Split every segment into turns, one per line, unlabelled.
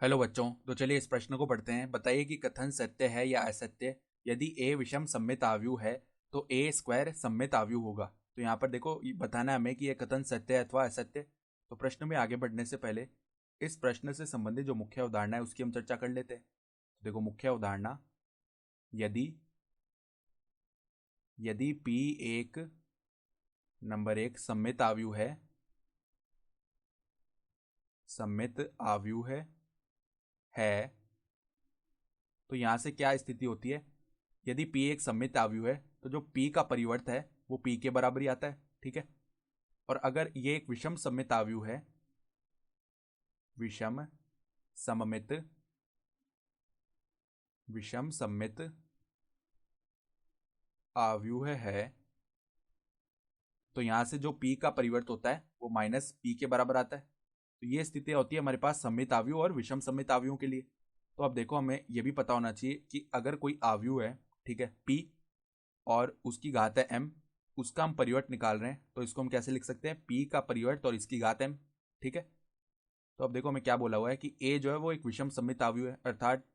Hello बच्चों, तो चलिए इस प्रश्न को पढ़ते हैं। बताइए कि कथन सत्य है या असत्य। यदि ए विषम सममित आव्यूह है तो ए स्क्वायर सममित आव्यूह होगा। तो यहाँ पर देखो, ये बताना है हमें कि यह कथन सत्य है अथवा असत्य। तो प्रश्न में आगे बढ़ने से पहले इस प्रश्न से संबंधित जो मुख्य अवधारणा है उसकी हम चर्चा कर लेते हैं। तो देखो, मुख्य अवधारणा, यदि यदि P एक नंबर एक सममित आव्यूह है तो यहां से क्या स्थिति होती है। यदि P एक सममित आव्यूह है तो जो P का परिवर्त है वो P के बराबर ही आता है, ठीक है। और अगर ये एक विषम सममित आव्यूह है, विषम सममित विषम सममित आव्यूह है, तो यहां से जो P का परिवर्त होता है वो माइनस P के बराबर आता है। तो ये स्थिति होती है हमारे पास सममित आव्यूह और विषम सममित आव्यूहों के लिए। तो अब देखो, हमें ये भी पता होना चाहिए कि अगर कोई आव्यूह है, ठीक है, P, और उसकी घात है m, उसका हम परिवर्त निकाल रहे हैं, तो इसको हम कैसे लिख सकते हैं, P का परिवर्त और इसकी घात m, ठीक है। तो अब देखो, हमें क्या बोला हुआ है कि a जो है वो एक विषम सममित आव्यूह है, अर्थात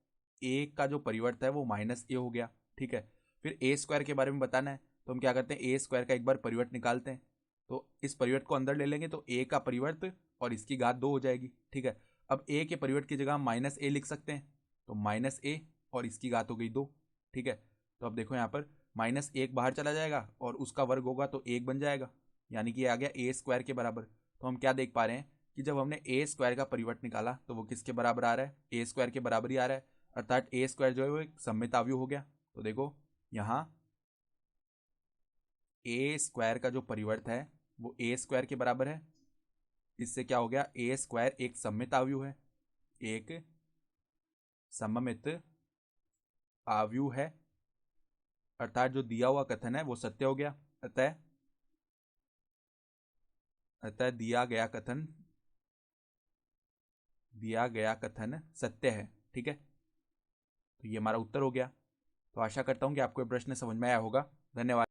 a का जो परिवर्त है वो माइनस a हो गया, ठीक है। फिर a स्क्वायर के बारे में बताना है, तो हम क्या करते हैं, a स्क्वायर का एक बार परिवर्त निकालते हैं। तो इस परिवर्त को अंदर ले लेंगे तो a का परिवर्त और इसकी घात 2 हो जाएगी, ठीक है। अब a के परिवर्त की जगह हम माइनस a लिख सकते हैं, तो माइनस a और इसकी घात हो गई 2, ठीक है। तो अब देखो, यहाँ पर माइनस एक बाहर चला जाएगा और उसका वर्ग होगा तो एक बन जाएगा, यानी कि ये आ गया a स्क्वायर के बराबर। तो हम क्या देख पा रहे हैं कि जब हमने ए स्क्वायर का परिवर्त निकाला तो वो किसके बराबर आ रहा है, ए स्क्वायर के बराबर ही आ रहा है, अर्थात ए स्क्वायर जो है वो एक सममित आव्यूह हो गया। तो देखो, यहाँ ए स्क्वायर का जो परिवर्त है वो ए स्क्वायर के बराबर है। इससे क्या हो गया, ए स्क्वायर एक सममित आव्यूह है, एक सममित आव्यूह है, अर्थात जो दिया हुआ कथन है वो सत्य हो गया। अतः अतः दिया गया कथन सत्य है, ठीक है। तो ये हमारा उत्तर हो गया। तो आशा करता हूं कि आपको ये प्रश्न समझ में आया होगा। धन्यवाद।